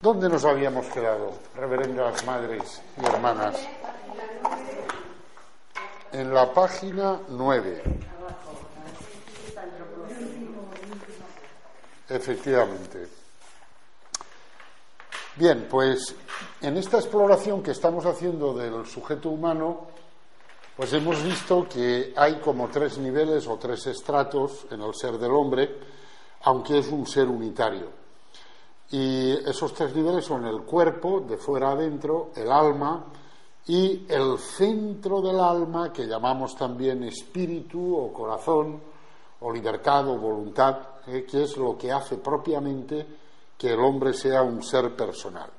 ¿Dónde nos habíamos quedado, reverendas madres y hermanas? En la página 9. Efectivamente. Bien, pues en esta exploración que estamos haciendo del sujeto humano, pues hemos visto que hay como 3 niveles o 3 estratos en el ser del hombre, aunque es un ser unitario. Y esos 3 niveles son el cuerpo, de fuera adentro, el alma y el centro del alma, que llamamos también espíritu o corazón o libertad o voluntad, que es lo que hace propiamente que el hombre sea un ser personal.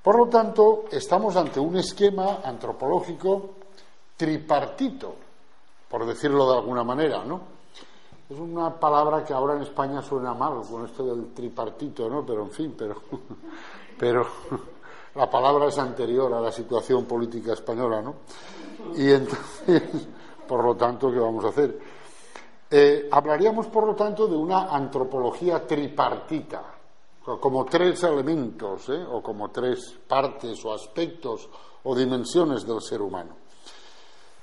Por lo tanto, estamos ante un esquema antropológico tripartito, por decirlo de alguna manera, ¿no? Es una palabra que ahora en España suena mal con esto del tripartito, ¿no? Pero en fin, pero la palabra es anterior a la situación política española, ¿no? Y entonces, por lo tanto, ¿qué vamos a hacer? Hablaríamos, por lo tanto, de una antropología tripartita, como 3 elementos, o como 3 partes o aspectos o dimensiones del ser humano.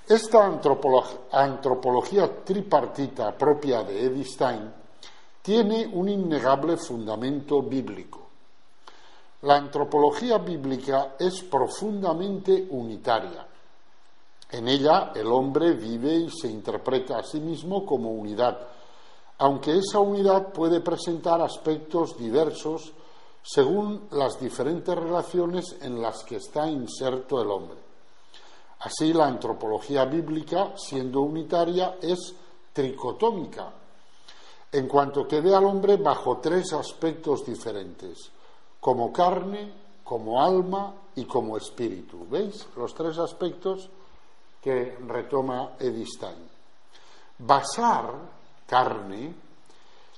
Esta antropología tripartita propia de Edith Stein tiene un innegable fundamento bíblico. La antropología bíblica es profundamente unitaria. En ella el hombre vive y se interpreta a sí mismo como unidad, aunque esa unidad puede presentar aspectos diversos según las diferentes relaciones en las que está inserto el hombre. Así, la antropología bíblica, siendo unitaria, es tricotómica, en cuanto que ve al hombre bajo 3 aspectos diferentes, como carne, como alma y como espíritu. ¿Veis? Los 3 aspectos que retoma Edith Stein. Basar, carne,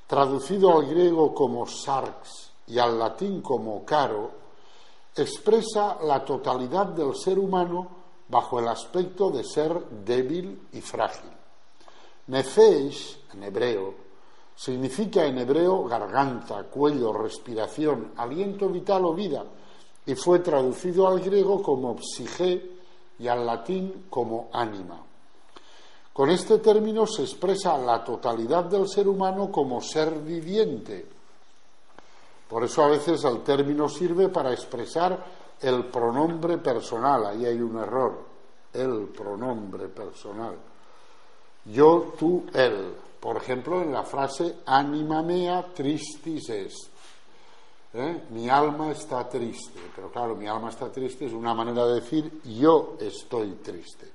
traducido al griego como sarx y al latín como caro, expresa la totalidad del ser humano bajo el aspecto de ser débil y frágil. Nefesh, en hebreo, significa en hebreo garganta, cuello, respiración, aliento vital o vida, y fue traducido al griego como psique y al latín como ánima. Con este término se expresa la totalidad del ser humano como ser viviente. Por eso a veces el término sirve para expresar el pronombre personal. Ahí hay un error, el pronombre personal. Yo, tú, él. Por ejemplo, en la frase anima mea tristis est. Mi alma está triste. Pero claro, mi alma está triste es una manera de decir yo estoy triste.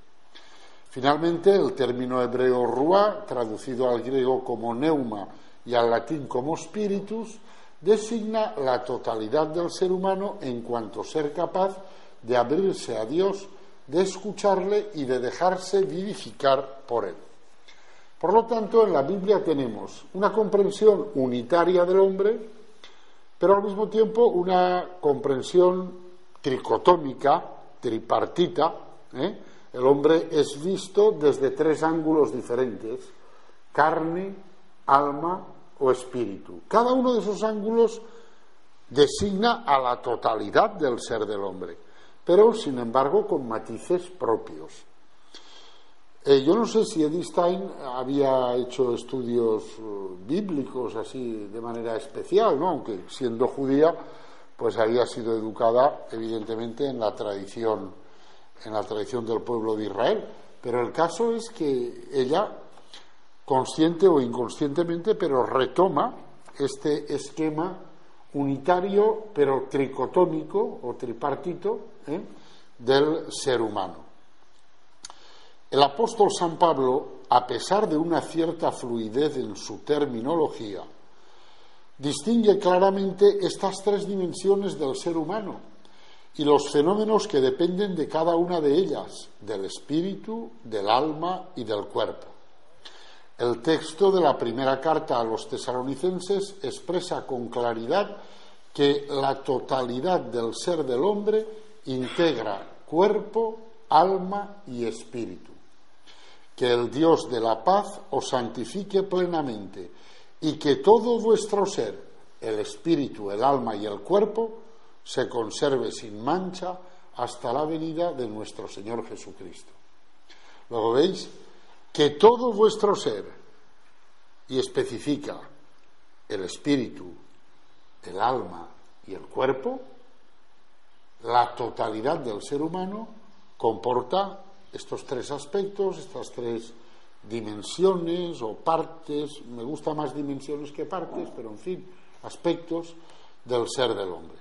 Finalmente, el término hebreo ruá, traducido al griego como neuma y al latín como spiritus, designa la totalidad del ser humano en cuanto ser capaz de abrirse a Dios, de escucharle y de dejarse vivificar por él. Por lo tanto, en la Biblia tenemos una comprensión unitaria del hombre, pero al mismo tiempo una comprensión tricotómica, tripartita. El hombre es visto desde 3 ángulos diferentes: carne, alma o espíritu. Cada uno de esos ángulos designa a la totalidad del ser del hombre, pero sin embargo con matices propios. Yo no sé si Edith Stein había hecho estudios bíblicos así de manera especial, ¿no? Aunque siendo judía pues había sido educada evidentemente en la tradición del pueblo de Israel, pero el caso es que ella, consciente o inconscientemente, pero retoma este esquema unitario pero tricotómico o tripartito del ser humano. El apóstol San Pablo, a pesar de una cierta fluidez en su terminología, distingue claramente estas 3 dimensiones del ser humano y los fenómenos que dependen de cada una de ellas, del espíritu, del alma y del cuerpo. El texto de la primera carta a los tesalonicenses expresa con claridad que la totalidad del ser del hombre integra cuerpo, alma y espíritu. Que el Dios de la paz os santifique plenamente y que todo vuestro ser, el espíritu, el alma y el cuerpo se conserve sin mancha hasta la venida de nuestro Señor Jesucristo. Luego veis que todo vuestro ser, y especifica el espíritu, el alma y el cuerpo, la totalidad del ser humano comporta estos tres aspectos, estas tres dimensiones o partes, me gusta más dimensiones que partes, pero en fin, aspectos del ser del hombre.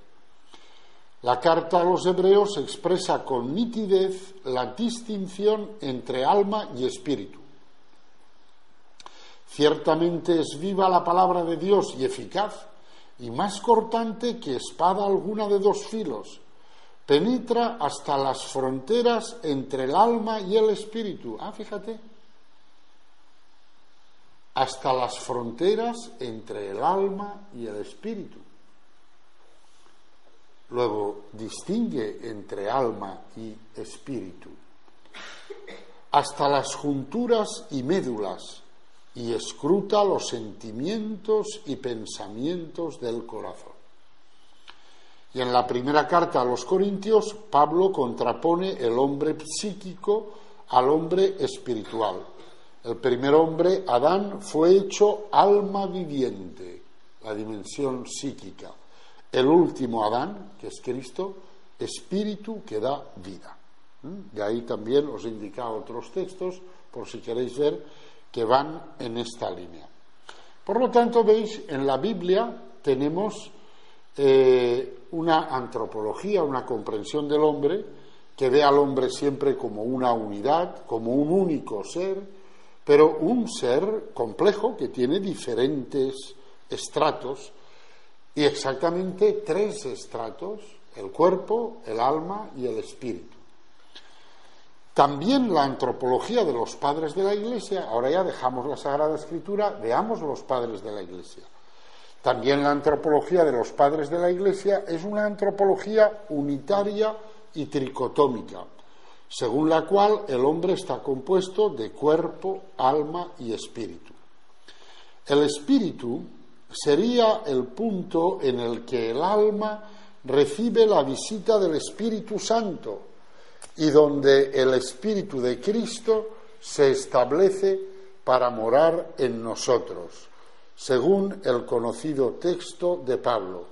La carta a los Hebreos expresa con nitidez la distinción entre alma y espíritu. Ciertamente es viva la palabra de Dios y eficaz, y más cortante que espada alguna de dos filos, penetra hasta las fronteras entre el alma y el espíritu. Fíjate, hasta las fronteras entre el alma y el espíritu. Luego distingue entre alma y espíritu, hasta las junturas y médulas, y escruta los sentimientos y pensamientos del corazón. Y en la primera carta a los Corintios, Pablo contrapone el hombre psíquico al hombre espiritual. El primer hombre, Adán, fue hecho alma viviente, la dimensión psíquica. El último Adán, que es Cristo, espíritu que da vida. De ahí también os he indicado otros textos, por si queréis ver, que van en esta línea. Por lo tanto, veis, en la Biblia tenemos una antropología, una comprensión del hombre, que ve al hombre siempre como una unidad, como un único ser, pero un ser complejo que tiene diferentes estratos, y exactamente tres estratos: el cuerpo, el alma y el espíritu. También la antropología de los padres de la Iglesia, ahora ya dejamos la Sagrada Escritura, veamos los padres de la Iglesia. También la antropología de los padres de la Iglesia es una antropología unitaria y tricotómica, según la cual el hombre está compuesto de cuerpo, alma y espíritu. El espíritu sería el punto en el que el alma recibe la visita del Espíritu Santo y donde el Espíritu de Cristo se establece para morar en nosotros, según el conocido texto de Pablo.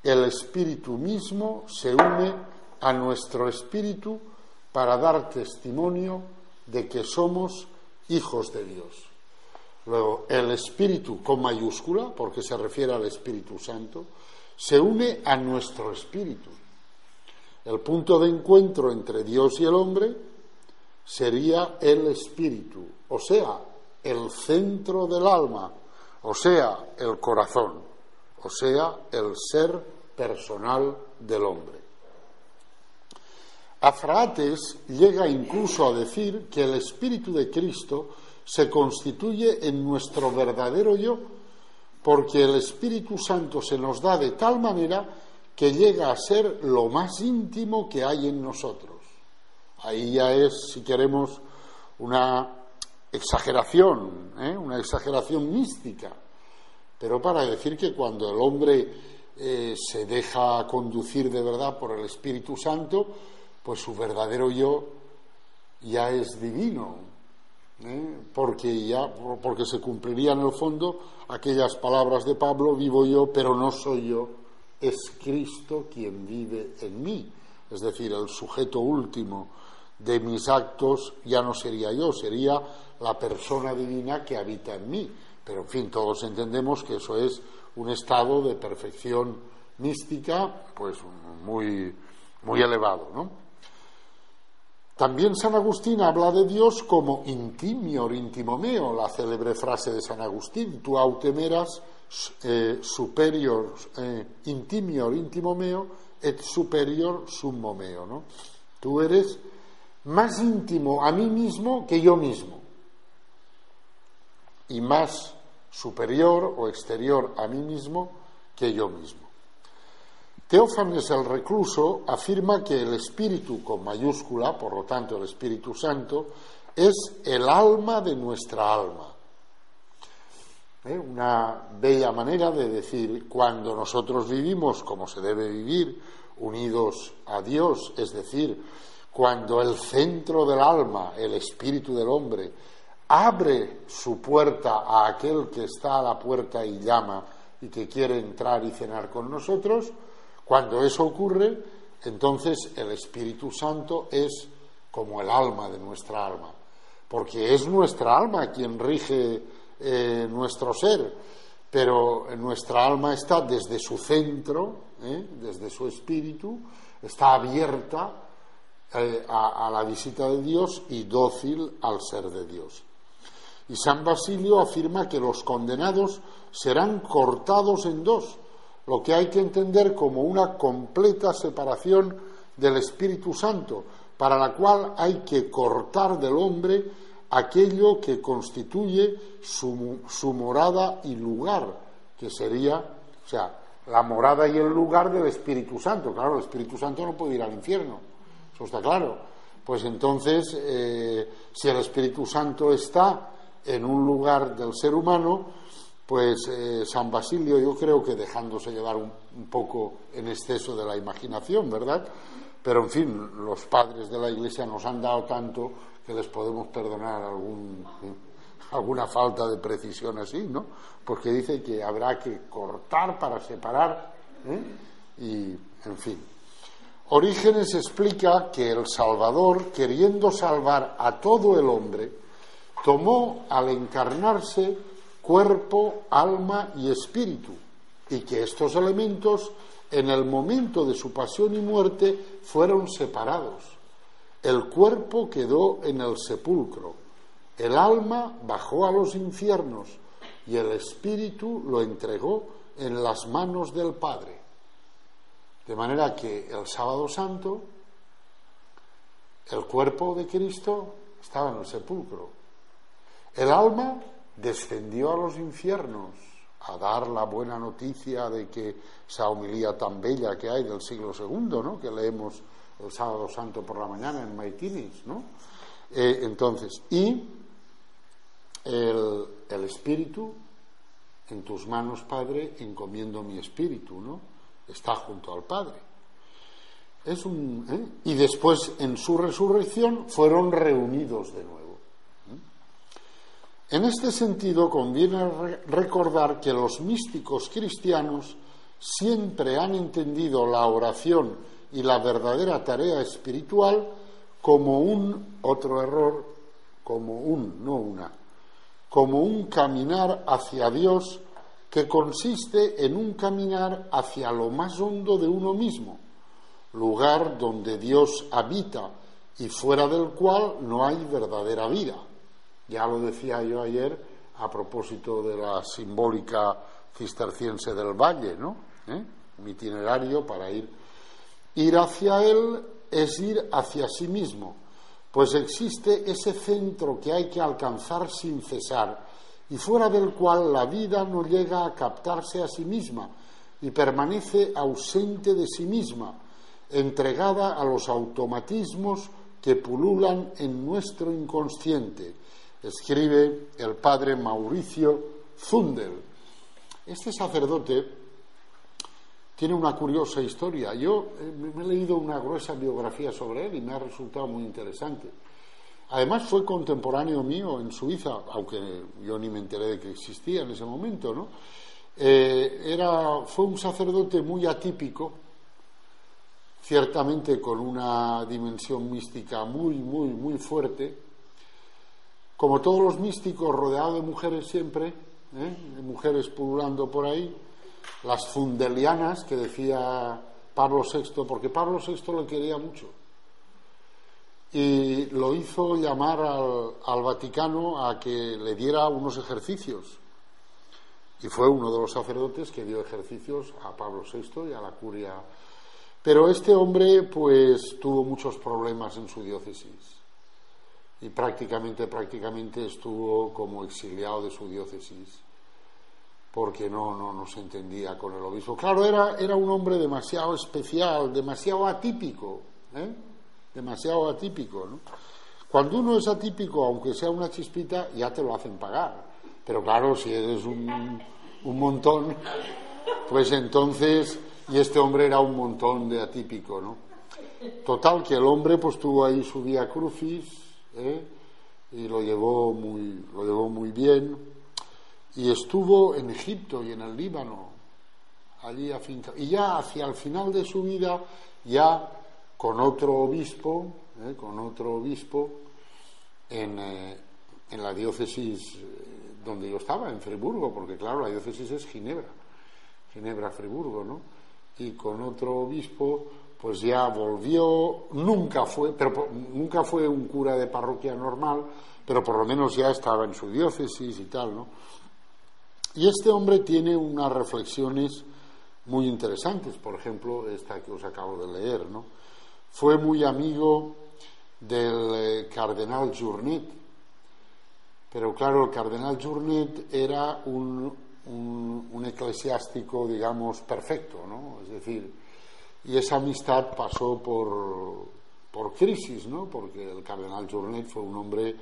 El Espíritu mismo se une a nuestro espíritu para dar testimonio de que somos hijos de Dios. Luego, el Espíritu con mayúscula, porque se refiere al Espíritu Santo, se une a nuestro espíritu. El punto de encuentro entre Dios y el hombre sería el espíritu, o sea, el centro del alma, o sea, el corazón, o sea, el ser personal del hombre. Afraates llega incluso a decir que el Espíritu de Cristo se constituye en nuestro verdadero yo, porque el Espíritu Santo se nos da de tal manera que llega a ser lo más íntimo que hay en nosotros. Ahí ya es, si queremos, una exageración, una exageración mística, pero para decir que cuando el hombre se deja conducir de verdad por el Espíritu Santo, pues su verdadero yo ya es divino, porque se cumplirían en el fondo aquellas palabras de Pablo: vivo yo, pero no soy yo, es Cristo quien vive en mí. Es decir, el sujeto último de mis actos ya no sería yo, sería la persona divina que habita en mí. Pero en fin, todos entendemos que eso es un estado de perfección mística pues muy, muy elevado, ¿no? También San Agustín habla de Dios como intimior intimo meo, la célebre frase de San Agustín: tu autemeras superior intimior intimo meo et superior summo meo, ¿no? Tú eres más íntimo a mí mismo que yo mismo, y más superior o exterior a mí mismo que yo mismo. Teófanes el Recluso afirma que el Espíritu con mayúscula, por lo tanto el Espíritu Santo, es el alma de nuestra alma. Una bella manera de decir, cuando nosotros vivimos como se debe vivir, unidos a Dios, es decir, cuando el centro del alma, el espíritu del hombre, abre su puerta a aquel que está a la puerta y llama y que quiere entrar y cenar con nosotros, cuando eso ocurre, entonces el Espíritu Santo es como el alma de nuestra alma, porque es nuestra alma quien rige nuestro ser, pero nuestra alma está desde su centro, desde su espíritu, está abierta a la visita de Dios y dócil al ser de Dios. Y San Basilio afirma que los condenados serán cortados en dos, lo que hay que entender como una completa separación del Espíritu Santo, para la cual hay que cortar del hombre aquello que constituye su morada y lugar, que sería, o sea, la morada y el lugar del Espíritu Santo. Claro, el Espíritu Santo no puede ir al infierno, eso está claro. Pues entonces, si el Espíritu Santo está en un lugar del ser humano, pues San Basilio, yo creo que dejándose llevar un poco en exceso de la imaginación, ¿verdad? Pero en fin, los padres de la Iglesia nos han dado tanto que les podemos perdonar alguna falta de precisión así, ¿no? Porque dice que habrá que cortar para separar, y en fin. Orígenes explica que el Salvador, queriendo salvar a todo el hombre, tomó al encarnarse cuerpo, alma y espíritu, y que estos elementos en el momento de su pasión y muerte fueron separados. El cuerpo quedó en el sepulcro, el alma bajó a los infiernos y el espíritu lo entregó en las manos del Padre. De manera que el Sábado Santo, el cuerpo de Cristo estaba en el sepulcro. El alma descendió a los infiernos a dar la buena noticia de que esa homilía tan bella que hay del siglo II, ¿no?, que leemos el Sábado Santo por la mañana en Maitinis, ¿no? Entonces, y el espíritu, en tus manos, Padre, encomiendo mi espíritu, ¿no? Está junto al Padre. Y después, en su resurrección, fueron reunidos de nuevo. En este sentido, conviene recordar que los místicos cristianos siempre han entendido la oración y la verdadera tarea espiritual como como un caminar hacia Dios, que consiste en un caminar hacia lo más hondo de uno mismo, lugar donde Dios habita y fuera del cual no hay verdadera vida. Ya lo decía yo ayer a propósito de la simbólica cisterciense del Valle, ¿no? Mi itinerario para ir hacia Él es ir hacia sí mismo, pues existe ese centro que hay que alcanzar sin cesar y fuera del cual la vida no llega a captarse a sí misma y permanece ausente de sí misma, entregada a los automatismos que pululan en nuestro inconsciente. Escribe el padre Mauricio Zundel. Este sacerdote tiene una curiosa historia. Yo me he leído una gruesa biografía sobre él y me ha resultado muy interesante. Además fue contemporáneo mío en Suiza, aunque yo ni me enteré de que existía en ese momento, ¿no? Fue un sacerdote muy atípico, ciertamente con una dimensión mística muy, muy, muy fuerte. Como todos los místicos, rodeado de mujeres siempre, de mujeres pululando por ahí, las zundelianas que decía Pablo VI, porque Pablo VI le quería mucho. Y lo hizo llamar al Vaticano a que le diera unos ejercicios. Y fue uno de los sacerdotes que dio ejercicios a Pablo VI y a la curia. Pero este hombre, pues, tuvo muchos problemas en su diócesis. Y prácticamente estuvo como exiliado de su diócesis, porque no se entendía con el obispo. Claro, era un hombre demasiado especial, demasiado atípico, demasiado atípico, ¿no? Cuando uno es atípico, aunque sea una chispita, ya te lo hacen pagar. pero claro, si eres un montón, pues entonces, y este hombre era un montón de atípico, ¿no? Total, que el hombre pues tuvo ahí su vía crucis, y lo llevó muy bien, y estuvo en Egipto y en el Líbano, allí afincado, y ya hacia el final de su vida, ya con otro obispo en la diócesis donde yo estaba, en Friburgo, porque claro, la diócesis es Ginebra-Friburgo, ¿no? Y con otro obispo, pues ya volvió, nunca fue un cura de parroquia normal, pero por lo menos ya estaba en su diócesis y tal, ¿no? Y este hombre tiene unas reflexiones muy interesantes, por ejemplo, esta que os acabo de leer, ¿no? Fue muy amigo del cardenal Journet, pero claro, el cardenal Journet era un eclesiástico, digamos, perfecto, ¿no? Es decir, y esa amistad pasó por crisis, ¿no? Porque el cardenal Journet fue un hombre,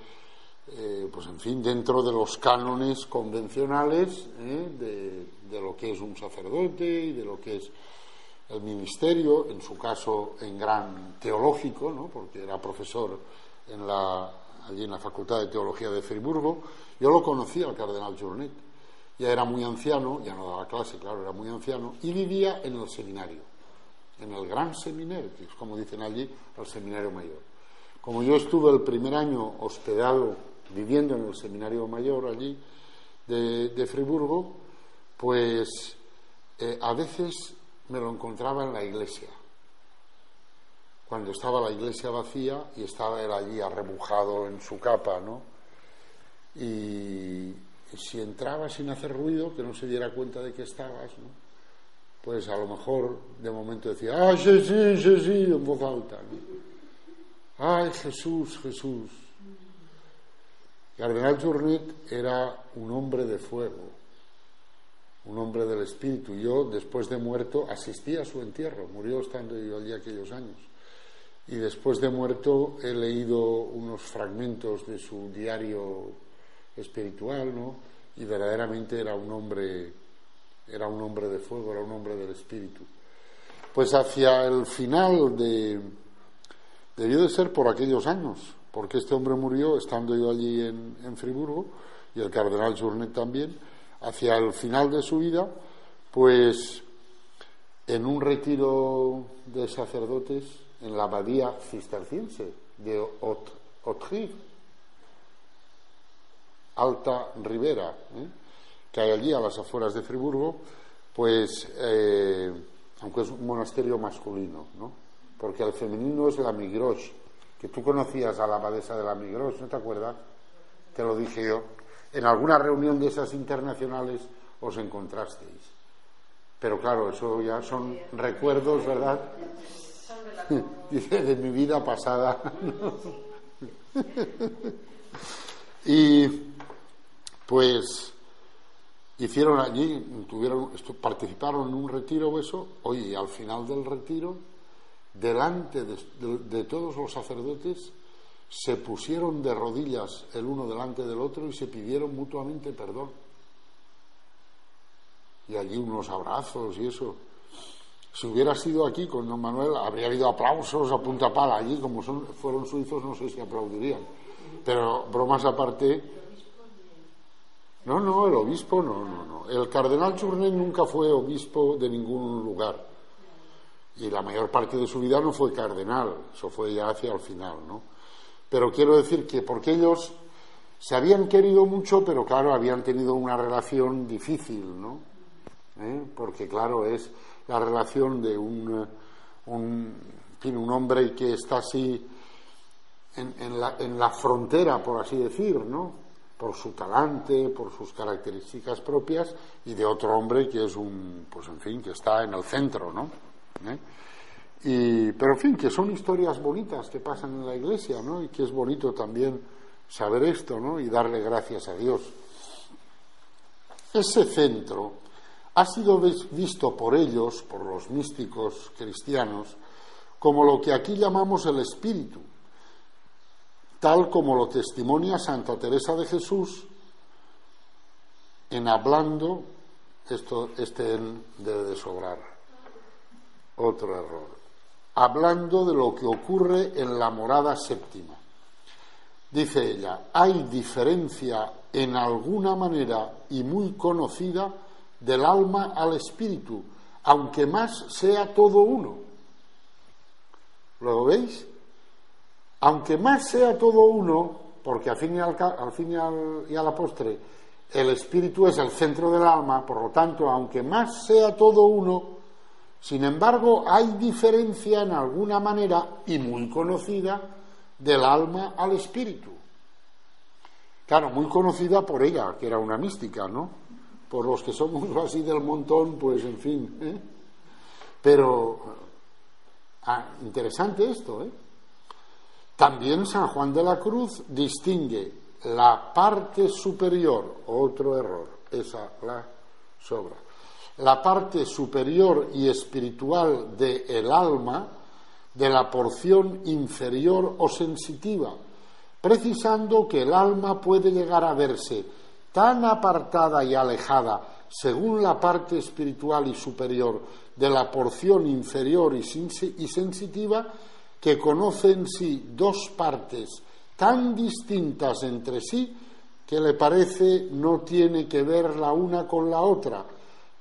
pues en fin, dentro de los cánones convencionales, de lo que es un sacerdote y de lo que es el ministerio, en su caso en gran teológico, ¿no? Porque era profesor allí en la Facultad de Teología de Friburgo. Yo lo conocía al cardenal Journet, ya era muy anciano, ya no daba clase, claro, era muy anciano, y vivía en el seminario, en el gran seminario, que es como dicen allí, el seminario mayor. Como yo estuve el primer año hospedado, viviendo en el seminario mayor allí de Friburgo, pues a veces me lo encontraba en la iglesia, cuando estaba la iglesia vacía y estaba él allí arrebujado en su capa, ¿no? Y si entraba sin hacer ruido, que no se diera cuenta de que estabas, ¿no? Pues a lo mejor de momento decía, ¡ay, sí! En voz alta, ¿no? ¡Ay, Jesús! Cardenal Journet era un hombre de fuego, un hombre del espíritu. Yo, después de muerto, asistí a su entierro, murió estando yo allí aquellos años. Y después de muerto he leído unos fragmentos de su diario espiritual, ¿no? Y verdaderamente era un hombre de fuego, era un hombre del espíritu. Pues hacia el final debió de ser por aquellos años, porque este hombre murió estando yo allí en Friburgo, y el cardenal Journet también. Hacia el final de su vida, pues en un retiro de sacerdotes en la abadía cisterciense de Haute-Rive, Alta Ribera, que hay allí a las afueras de Friburgo, pues aunque es un monasterio masculino, ¿no? Porque el femenino es la Migroche, que tú conocías a la abadesa de la Migroche, ¿no te acuerdas? Te lo dije yo. En alguna reunión de esas internacionales os encontrasteis. Pero claro, eso ya son recuerdos, ¿verdad? Dice, de mi vida pasada. Y pues hicieron allí, participaron en un retiro o eso. Oye, y al final del retiro, delante de todos los sacerdotes, se pusieron de rodillas el uno delante del otro y se pidieron mutuamente perdón. Y allí unos abrazos y eso. Si hubiera sido aquí con don Manuel, habría habido aplausos a punta pala. Allí, como fueron suizos, no sé si aplaudirían. Pero bromas aparte. No, el obispo no. El cardenal Journet nunca fue obispo de ningún lugar. Y la mayor parte de su vida no fue cardenal. Eso fue ya hacia el final, ¿no? Pero quiero decir que porque ellos se habían querido mucho, pero claro, habían tenido una relación difícil, ¿no? Porque claro, es la relación de un hombre que está así en la frontera, por así decir, ¿no? Por su talante, por sus características propias, y de otro hombre que es pues en fin, que está en el centro, ¿no? Pero en fin, que son historias bonitas que pasan en la Iglesia, ¿no? Y que es bonito también saber esto, ¿no? Y darle gracias a Dios. Ese centro ha sido visto por ellos, por los místicos cristianos, como lo que aquí llamamos el espíritu, tal como lo testimonia Santa Teresa de Jesús en hablando, debe de sobrar, otro error, hablando de lo que ocurre en la morada séptima. Dice ella, hay diferencia en alguna manera y muy conocida del alma al espíritu, aunque más sea todo uno. ¿Lo veis? Aunque más sea todo uno, porque al fin y a la postre el espíritu es el centro del alma, por lo tanto, aunque más sea todo uno, sin embargo, hay diferencia en alguna manera y muy conocida del alma al espíritu. Claro, muy conocida por ella, que era una mística, ¿no? Por los que somos así del montón, pues en fin, ¿eh? Pero interesante esto, ¿eh? También San Juan de la Cruz distingue la parte superior, otro error, esa la sobra, la parte superior y espiritual del alma de la porción inferior o sensitiva, precisando que el alma puede llegar a verse tan apartada y alejada según la parte espiritual y superior de la porción inferior y sensitiva, que conoce en sí dos partes tan distintas entre sí que le parece no tiene que ver la una con la otra,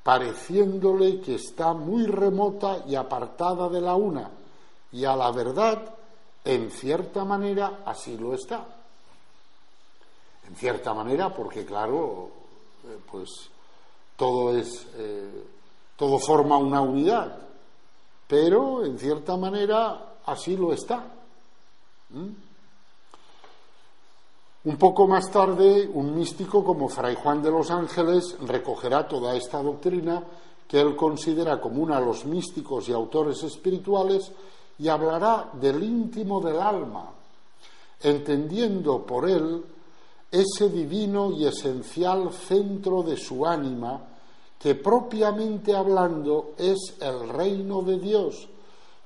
pareciéndole que está muy remota y apartada de la una, y a la verdad, en cierta manera, así lo está. En cierta manera, porque claro, pues todo forma una unidad, pero en cierta manera así lo está. Un poco más tarde, un místico como Fray Juan de los Ángeles recogerá toda esta doctrina que él considera común a los místicos y autores espirituales y hablará del íntimo del alma, entendiendo por él ese divino y esencial centro de su ánima que propiamente hablando es el reino de Dios,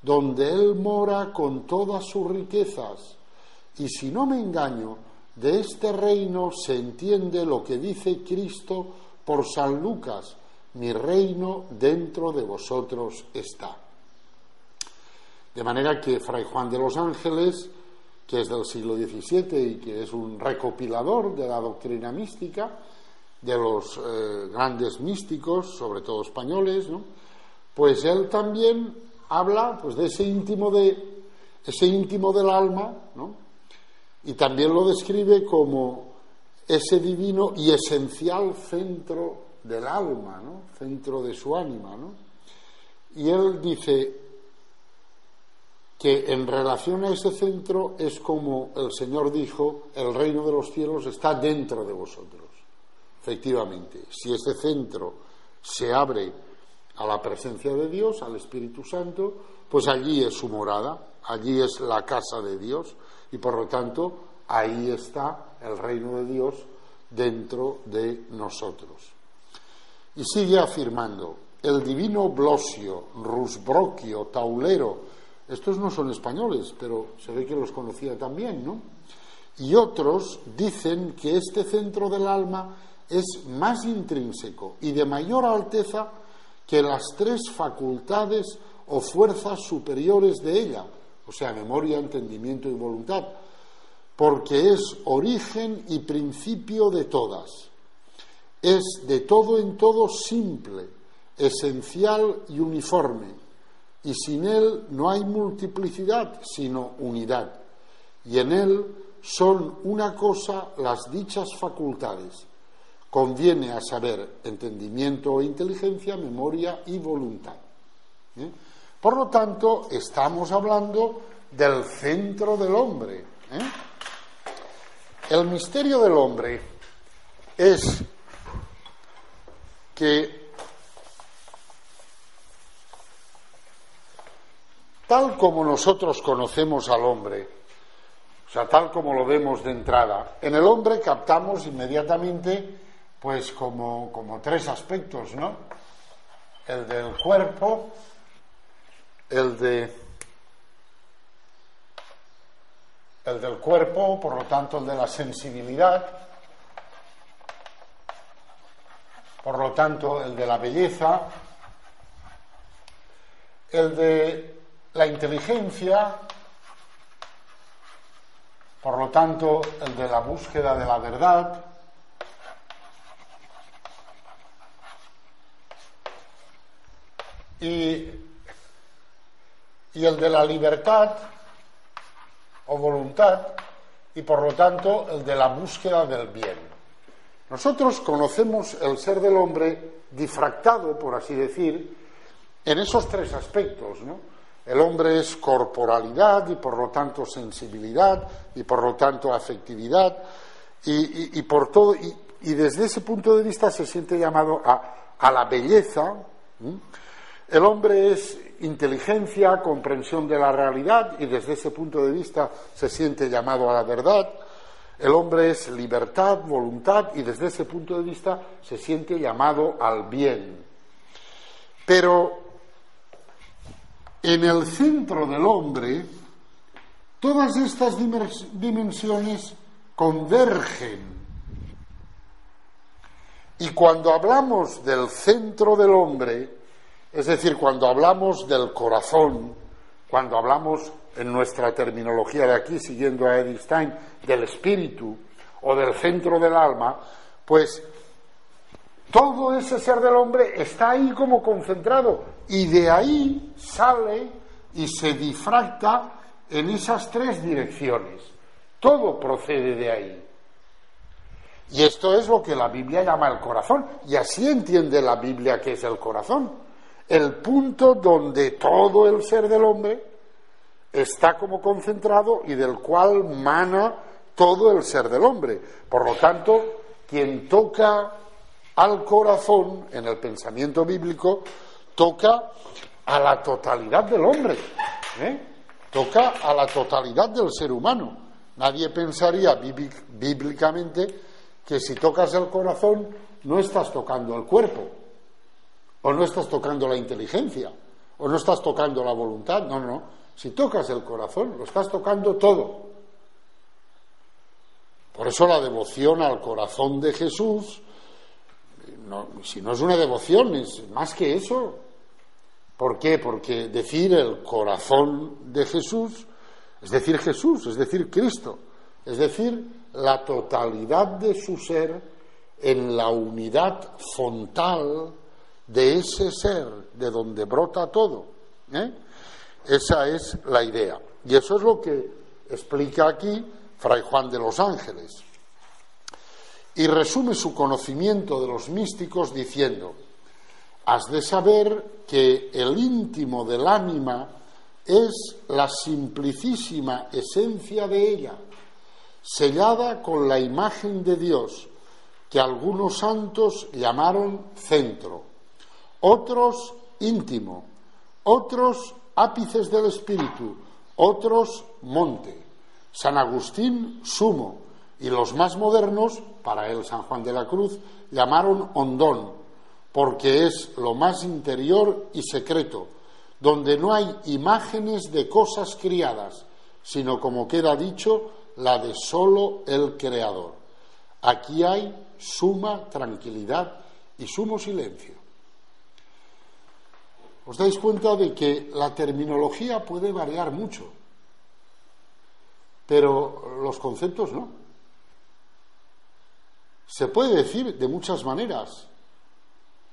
donde él mora con todas sus riquezas. Y si no me engaño, de este reino se entiende lo que dice Cristo por San Lucas: mi reino dentro de vosotros está. De manera que Fray Juan de los Ángeles, que es del siglo XVII y que es un recopilador de la doctrina mística, de los grandes místicos, sobre todo españoles, ¿no? Pues él también habla pues de ese íntimo del alma, ¿no? Y también lo describe como ese divino y esencial centro del alma, ¿no? Centro de su ánima, ¿no? Y él dice que en relación a ese centro es como el Señor dijo: el reino de los cielos está dentro de vosotros. Efectivamente, si ese centro se abre a la presencia de Dios, al Espíritu Santo, pues allí es su morada, allí es la casa de Dios, y por lo tanto ahí está el reino de Dios dentro de nosotros. Y sigue afirmando: el divino Blosio, Rusbrocchio, Taulero, estos no son españoles, pero se ve que los conocía también, ¿no? Y otros dicen que este centro del alma es más intrínseco y de mayor alteza que las tres facultades o fuerzas superiores de ella, o sea, memoria, entendimiento y voluntad, porque es origen y principio de todas. Es de todo en todo simple, esencial y uniforme, y sin él no hay multiplicidad, sino unidad, y en él son una cosa las dichas facultades. Conviene a saber entendimiento o inteligencia, memoria y voluntad. Por lo tanto, estamos hablando del centro del hombre. El misterio del hombre es que, tal como nosotros conocemos al hombre, o sea, tal como lo vemos de entrada, en el hombre captamos inmediatamente pues como tres aspectos, ¿no? El del cuerpo, el del cuerpo, por lo tanto el de la sensibilidad, por lo tanto el de la belleza, el de la inteligencia, por lo tanto el de la búsqueda de la verdad, y el de la libertad o voluntad, y por lo tanto el de la búsqueda del bien. Nosotros conocemos el ser del hombre difractado, por así decir, en esos tres aspectos, ¿no? El hombre es corporalidad y por lo tanto sensibilidad y por lo tanto afectividad y por todo, y desde ese punto de vista se siente llamado a la belleza. El hombre es inteligencia, comprensión de la realidad y desde ese punto de vista se siente llamado a la verdad. El hombre es libertad, voluntad y desde ese punto de vista se siente llamado al bien. Pero en el centro del hombre todas estas dimensiones convergen. Y cuando hablamos del centro del hombre, es decir, cuando hablamos del corazón, cuando hablamos en nuestra terminología de aquí, siguiendo a Edith Stein, del espíritu o del centro del alma, pues todo ese ser del hombre está ahí como concentrado y de ahí sale y se difracta en esas tres direcciones. Todo procede de ahí. Y esto es lo que la Biblia llama el corazón, y así entiende la Biblia que es el corazón. El punto donde todo el ser del hombre está como concentrado y del cual mana todo el ser del hombre. Por lo tanto, quien toca al corazón en el pensamiento bíblico toca a la totalidad del hombre, toca a la totalidad del ser humano. Nadie pensaría bíblicamente que si tocas el corazón no estás tocando el cuerpo, o no estás tocando la inteligencia, o no estás tocando la voluntad. No, no. Si tocas el corazón, lo estás tocando todo. Por eso la devoción al corazón de Jesús, si no es una devoción, es más que eso. ¿Por qué? Porque decir el corazón de Jesús es decir Jesús, es decir Cristo, es decir la totalidad de su ser en la unidad fontal de ese ser de donde brota todo. Esa es la idea. Y eso es lo que explica aquí Fray Juan de los Ángeles. Y resume su conocimiento de los místicos diciendo: has de saber que el íntimo del ánima es la simplicísima esencia de ella, sellada con la imagen de Dios, que algunos santos llamaron centro, otros íntimo, otros ápices del espíritu, otros monte, San Agustín sumo, y los más modernos, para él San Juan de la Cruz, llamaron hondón, porque es lo más interior y secreto, donde no hay imágenes de cosas criadas, sino, como queda dicho, la de solo el Creador. Aquí hay suma tranquilidad y sumo silencio. ¿Os dais cuenta de que la terminología puede variar mucho, pero los conceptos no? Se puede decir de muchas maneras,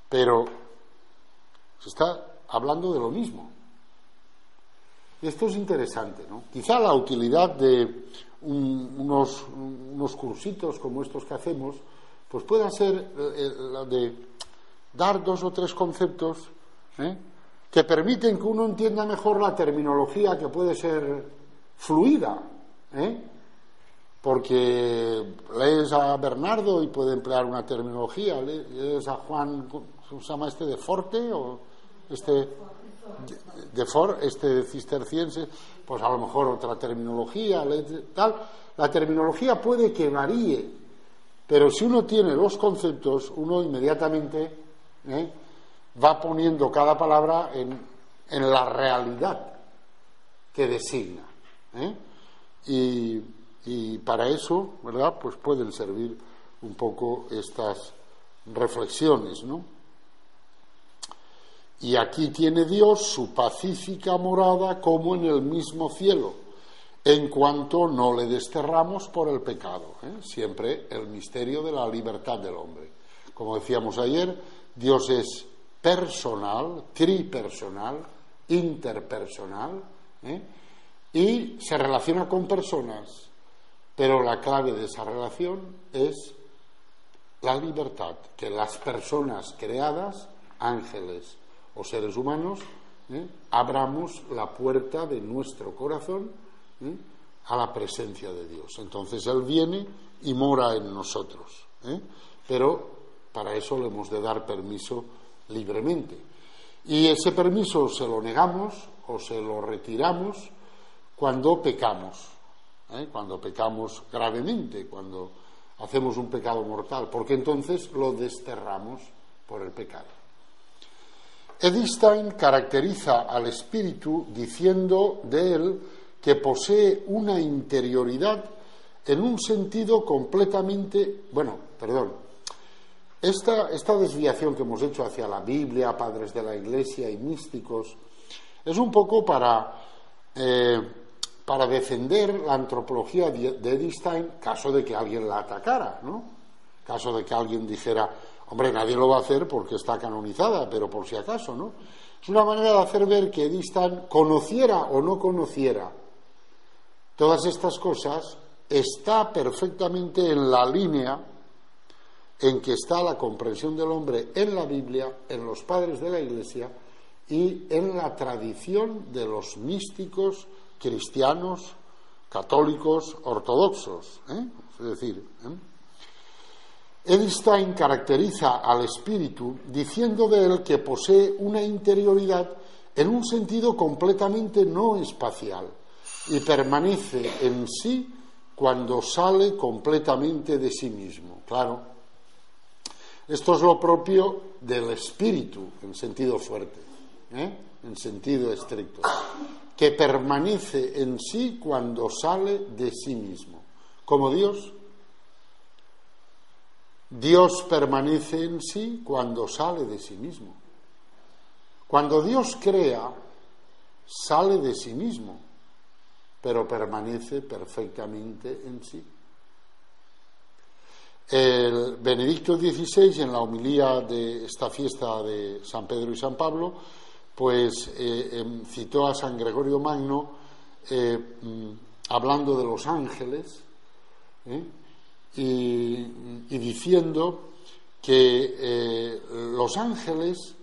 pero se está hablando de lo mismo. Y esto es interesante, ¿no? Quizá la utilidad de unos cursitos como estos que hacemos, pues pueda ser la de dar 2 o 3 conceptos que permiten que uno entienda mejor la terminología, que puede ser fluida, porque lees a Bernardo y puede emplear una terminología, lees a Juan, ¿cómo se llama este? ¿De Forte? ¿O este cisterciense? Pues a lo mejor otra terminología, tal. La terminología puede que varíe, pero si uno tiene los conceptos, uno inmediatamente va poniendo cada palabra en la realidad que designa. Y para eso, ¿verdad?, pues pueden servir un poco estas reflexiones, ¿no? Y aquí tiene Dios su pacífica morada como en el mismo cielo, en cuanto no le desterramos por el pecado, ¿eh? Siempre el misterio de la libertad del hombre. Como decíamos ayer, Dios es personal, tripersonal, interpersonal, ¿eh? Y se relaciona con personas, pero la clave de esa relación es la libertad, que las personas creadas, ángeles o seres humanos, abramos la puerta de nuestro corazón a la presencia de Dios. Entonces Él viene y mora en nosotros, pero para eso le hemos de dar permiso libremente. Y ese permiso se lo negamos o se lo retiramos cuando pecamos gravemente, cuando hacemos un pecado mortal, porque entonces lo desterramos por el pecado. Edith Stein caracteriza al espíritu diciendo de él que posee una interioridad en un sentido completamente... Esta desviación que hemos hecho hacia la Biblia, padres de la Iglesia y místicos, es un poco para defender la antropología de Edith Stein, caso de que alguien la atacara, ¿no? Caso de que alguien dijera, hombre, nadie lo va a hacer porque está canonizada, pero por si acaso, ¿no? Es una manera de hacer ver que Edith Stein, conociera o no conociera todas estas cosas, está perfectamente en la línea en que está la comprensión del hombre en la Biblia, en los padres de la Iglesia y en la tradición de los místicos cristianos, católicos, ortodoxos, Es decir, Edith Stein caracteriza al espíritu diciendo de él que posee una interioridad en un sentido completamente no espacial y permanece en sí cuando sale completamente de sí mismo. Claro, esto es lo propio del espíritu en sentido fuerte, en sentido estricto, que permanece en sí cuando sale de sí mismo. Como Dios permanece en sí cuando sale de sí mismo. Cuando Dios crea, sale de sí mismo, pero permanece perfectamente en sí. El Benedicto XVI, en la homilía de esta fiesta de San Pedro y San Pablo, pues citó a San Gregorio Magno hablando de los ángeles y diciendo que los ángeles,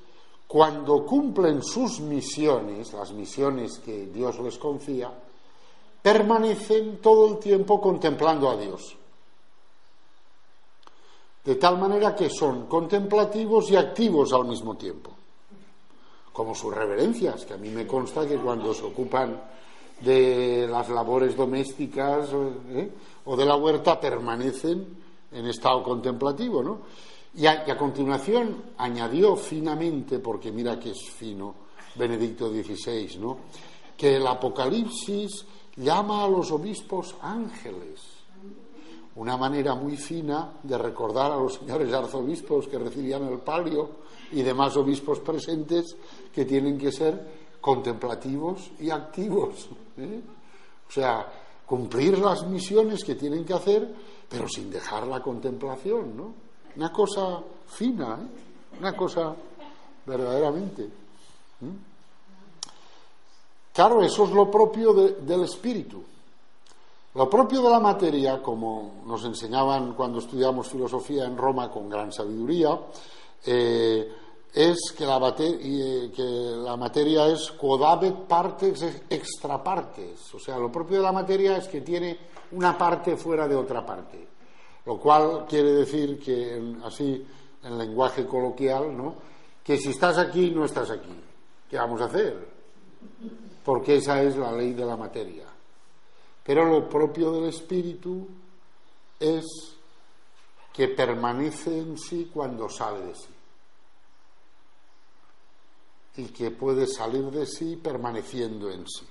cuando cumplen sus misiones, las misiones que Dios les confía, permanecen todo el tiempo contemplando a Dios. De tal manera que son contemplativos y activos al mismo tiempo. Como sus reverencias, que a mí me consta que cuando se ocupan de las labores domésticas o de la huerta permanecen en estado contemplativo, ¿no? Y a continuación añadió finamente, porque mira que es fino Benedicto XVI, ¿no?, que el Apocalipsis llama a los obispos ángeles. Una manera muy fina de recordar a los señores arzobispos que recibían el palio y demás obispos presentes que tienen que ser contemplativos y activos, O sea, cumplir las misiones que tienen que hacer, pero sin dejar la contemplación, ¿no? Una cosa fina, Una cosa verdaderamente. Claro, eso es lo propio del espíritu. Lo propio de la materia, como nos enseñaban cuando estudiamos filosofía en Roma con gran sabiduría, es que la materia es quod habet partes extra partes. O sea, lo propio de la materia es que tiene una parte fuera de otra parte. Lo cual quiere decir que, así en lenguaje coloquial, ¿no?, que si estás aquí, no estás aquí. ¿Qué vamos a hacer? Porque esa es la ley de la materia. Pero lo propio del espíritu es que permanece en sí cuando sale de sí. Y que puede salir de sí permaneciendo en sí.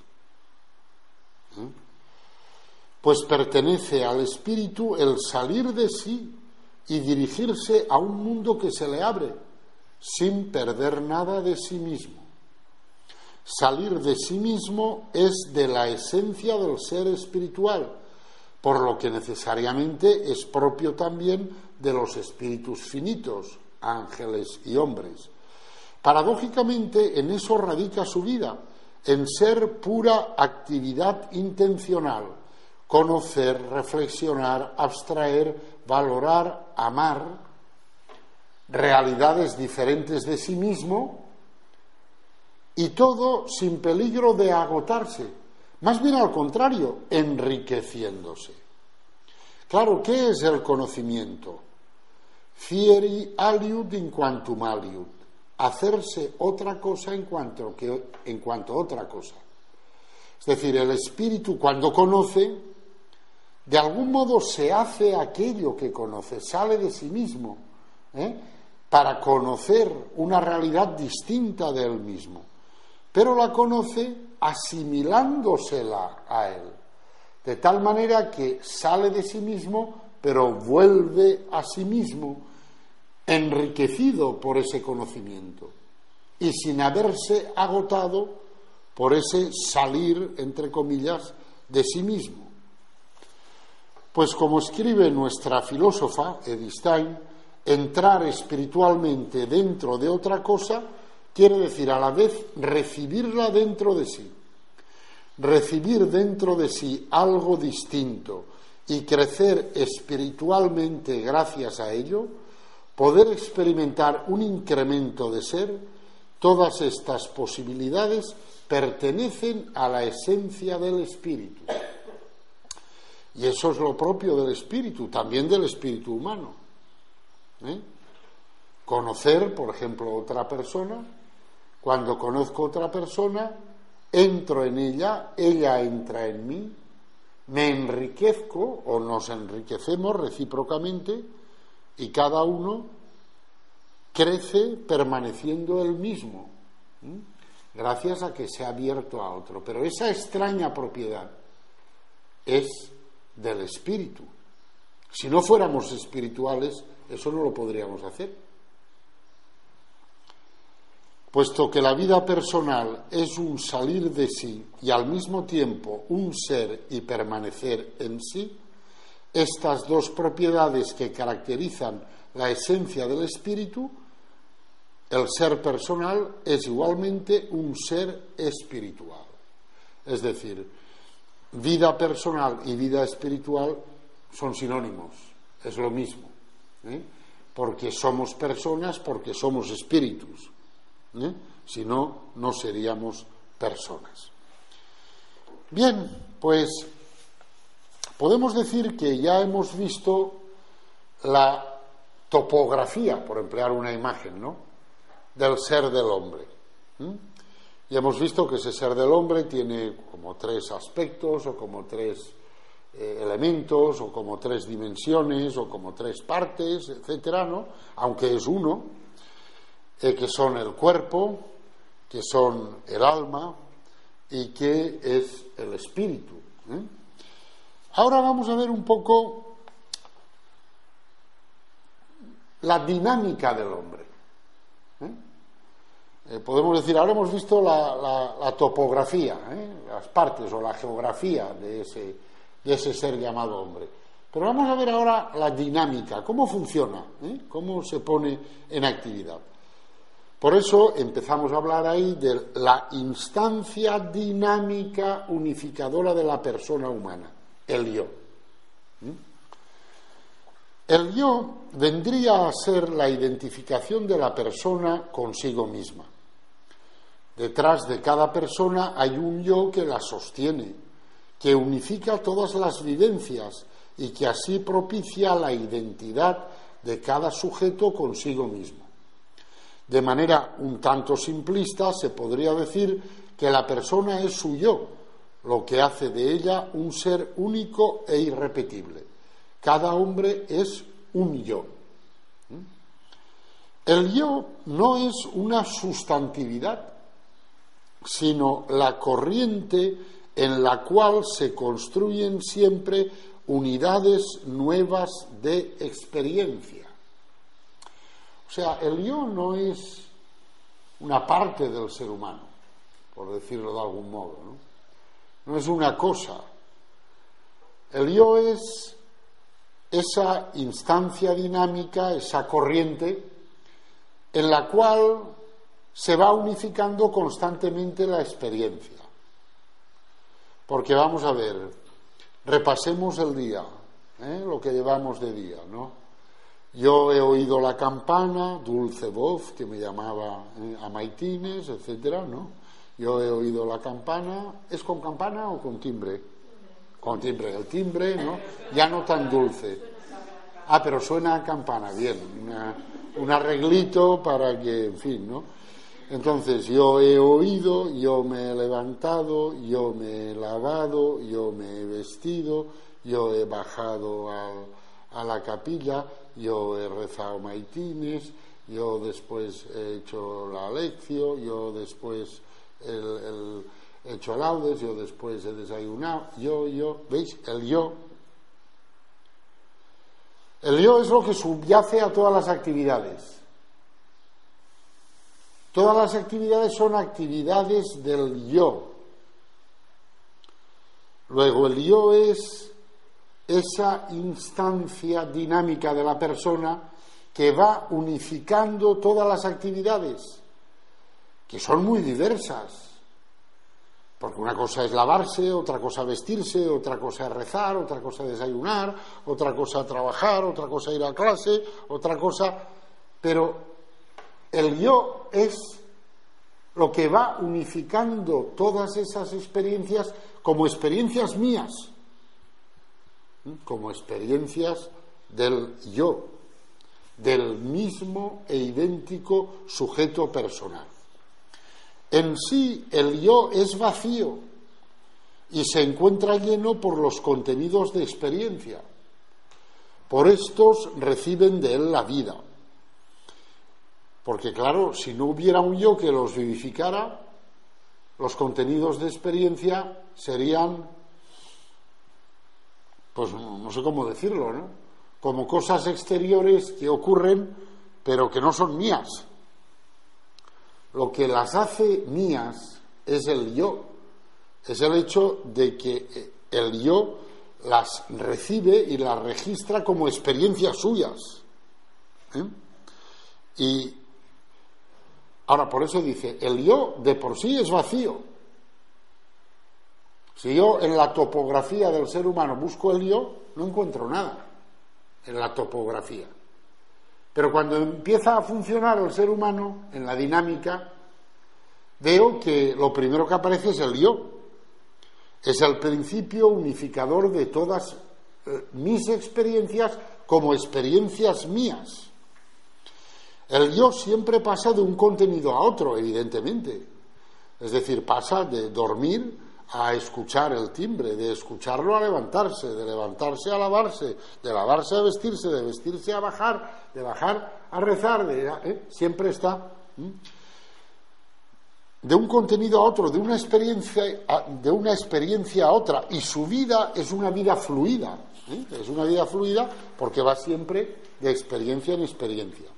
Pues pertenece al espíritu el salir de sí y dirigirse a un mundo que se le abre, sin perder nada de sí mismo. Salir de sí mismo es de la esencia del ser espiritual, por lo que necesariamente es propio también de los espíritus finitos, ángeles y hombres. Paradójicamente, en eso radica su vida, en ser pura actividad intencional, conocer, reflexionar, abstraer, valorar, amar realidades diferentes de sí mismo, y todo sin peligro de agotarse, más bien al contrario, enriqueciéndose. Claro, ¿qué es el conocimiento? Fieri aliud in quantum aliud, hacerse otra cosa en cuanto a otra cosa. Es decir, el espíritu cuando conoce, de algún modo se hace aquello que conoce, sale de sí mismo, para conocer una realidad distinta de él mismo, pero la conoce asimilándosela a él, de tal manera que sale de sí mismo, pero vuelve a sí mismo, enriquecido por ese conocimiento y sin haberse agotado por ese salir, entre comillas, de sí mismo. Pues como escribe nuestra filósofa, Edith Stein, entrar espiritualmente dentro de otra cosa quiere decir a la vez recibirla dentro de sí, recibir dentro de sí algo distinto y crecer espiritualmente gracias a ello, poder experimentar un incremento de ser. Todas estas posibilidades pertenecen a la esencia del espíritu. Y eso es lo propio del espíritu, también del espíritu humano. Conocer, por ejemplo, otra persona. Cuando conozco otra persona, entro en ella entra en mí, me enriquezco o nos enriquecemos recíprocamente y cada uno crece permaneciendo el mismo, gracias a que se ha abierto a otro. Pero esa extraña propiedad es del espíritu. Si no fuéramos espirituales, eso no lo podríamos hacer. Puesto que la vida personal es un salir de sí y al mismo tiempo un ser y permanecer en sí, estas dos propiedades que caracterizan la esencia del espíritu, el ser personal es igualmente un ser espiritual. Es decir, vida personal y vida espiritual son sinónimos, es lo mismo, porque somos personas, porque somos espíritus. Si no, no seríamos personas. Bien, pues podemos decir que ya hemos visto la topografía, por emplear una imagen, del ser del hombre. Y hemos visto que ese ser del hombre tiene como tres aspectos, o como tres elementos, o como tres dimensiones, o como tres partes, etcétera, aunque es uno. Que son el cuerpo, que son el alma y que es el espíritu. Ahora vamos a ver un poco la dinámica del hombre. Podemos decir, ahora hemos visto la topografía, las partes o la geografía de ese ser llamado hombre. Pero vamos a ver ahora la dinámica, cómo funciona, cómo se pone en actividad. Por eso empezamos a hablar ahí de la instancia dinámica unificadora de la persona humana, el yo. El yo vendría a ser la identificación de la persona consigo misma. Detrás de cada persona hay un yo que la sostiene, que unifica todas las vivencias y que así propicia la identidad de cada sujeto consigo mismo. De manera un tanto simplista se podría decir que la persona es su yo, lo que hace de ella un ser único e irrepetible. Cada hombre es un yo. El yo no es una sustantividad, sino la corriente en la cual se construyen siempre unidades nuevas de experiencia. O sea, el yo no es una parte del ser humano, por decirlo de algún modo, ¿no? No es una cosa. El yo es esa instancia dinámica, esa corriente en la cual se va unificando constantemente la experiencia. Porque vamos a ver, repasemos el día, lo que llevamos de día, ¿no? Yo he oído la campana, dulce voz que me llamaba a maitines, etcétera, ¿no? Yo he oído la campana. ¿Es con campana o con timbre? Con timbre, el timbre, ¿no? Ya no tan dulce. Ah, pero suena a campana, bien, un arreglito para que, en fin, ¿no? Entonces, yo he oído, yo me he levantado, yo me he lavado, yo me he vestido, yo he bajado a la capilla, yo he rezado maitines, yo después he hecho la lección, yo después he hecho laudes, yo después he desayunado, yo, ¿veis? El yo. El yo es lo que subyace a todas las actividades. Todas las actividades son actividades del yo. Luego, el yo es esa instancia dinámica de la persona que va unificando todas las actividades, que son muy diversas, porque una cosa es lavarse, otra cosa vestirse, otra cosa es rezar, otra cosa es desayunar, otra cosa trabajar, otra cosa ir a clase, otra cosa... Pero el yo es lo que va unificando todas esas experiencias como experiencias mías, como experiencias del yo, del mismo e idéntico sujeto personal. En sí, el yo es vacío y se encuentra lleno por los contenidos de experiencia. Por estos reciben de él la vida. Porque, claro, si no hubiera un yo que los vivificara, los contenidos de experiencia serían, pues no sé cómo decirlo, ¿no? Como cosas exteriores que ocurren, pero que no son mías. Lo que las hace mías es el yo, es el hecho de que el yo las recibe y las registra como experiencias suyas. Y ahora, por eso dice, el yo de por sí es vacío. Si yo en la topografía del ser humano busco el yo, no encuentro nada en la topografía. Pero cuando empieza a funcionar el ser humano en la dinámica, veo que lo primero que aparece es el yo. Es el principio unificador de todas mis experiencias como experiencias mías. El yo siempre pasa de un contenido a otro, evidentemente. Es decir, pasa de dormir a escuchar el timbre, de escucharlo a levantarse, de levantarse a lavarse, de lavarse a vestirse, de vestirse a bajar, de bajar a rezar, siempre está de un contenido a otro, de una experiencia a otra, y su vida es una vida fluida, es una vida fluida porque va siempre de experiencia en experiencia.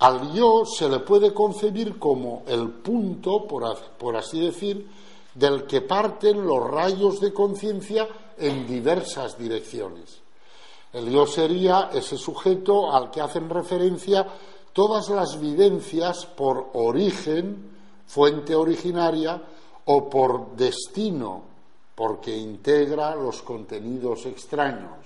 Al yo se le puede concebir como el punto, por así decir, del que parten los rayos de conciencia en diversas direcciones. El yo sería ese sujeto al que hacen referencia todas las vivencias por origen, fuente originaria, o por destino, porque integra los contenidos extraños,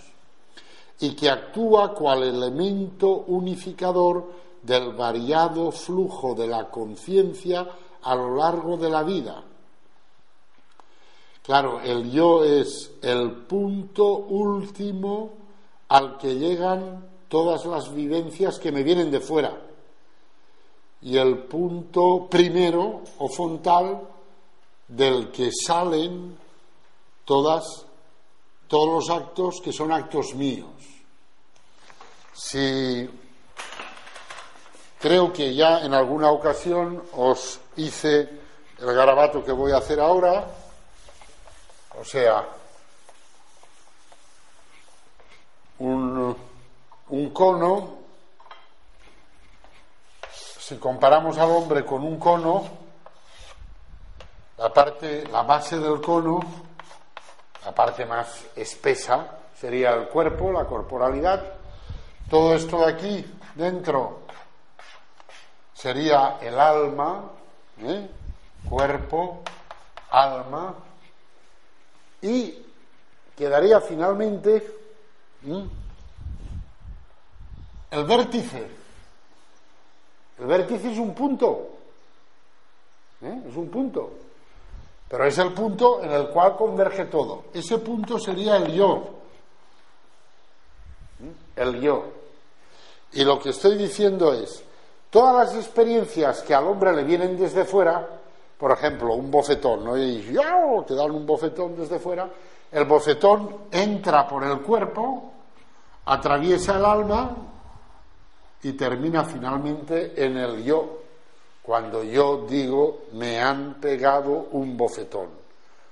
y que actúa cual elemento unificador del variado flujo de la conciencia a lo largo de la vida. Claro, el yo es el punto último al que llegan todas las vivencias que me vienen de fuera, y el punto primero o frontal del que salen todos los actos que son actos míos. Si creo que ya en alguna ocasión os hice el garabato que voy a hacer ahora, o sea, un cono, si comparamos al hombre con un cono, la base del cono, la parte más espesa, sería el cuerpo, la corporalidad. Todo esto de aquí dentro sería el alma, cuerpo, alma, y quedaría finalmente el vértice. El vértice es un punto, es un punto, pero es el punto en el cual converge todo. Ese punto sería el yo. El yo. Y lo que estoy diciendo es, todas las experiencias que al hombre le vienen desde fuera, por ejemplo, un bofetón, ¿no? Y te dan un bofetón desde fuera, el bofetón entra por el cuerpo, atraviesa el alma y termina finalmente en el yo, cuando yo digo me han pegado un bofetón,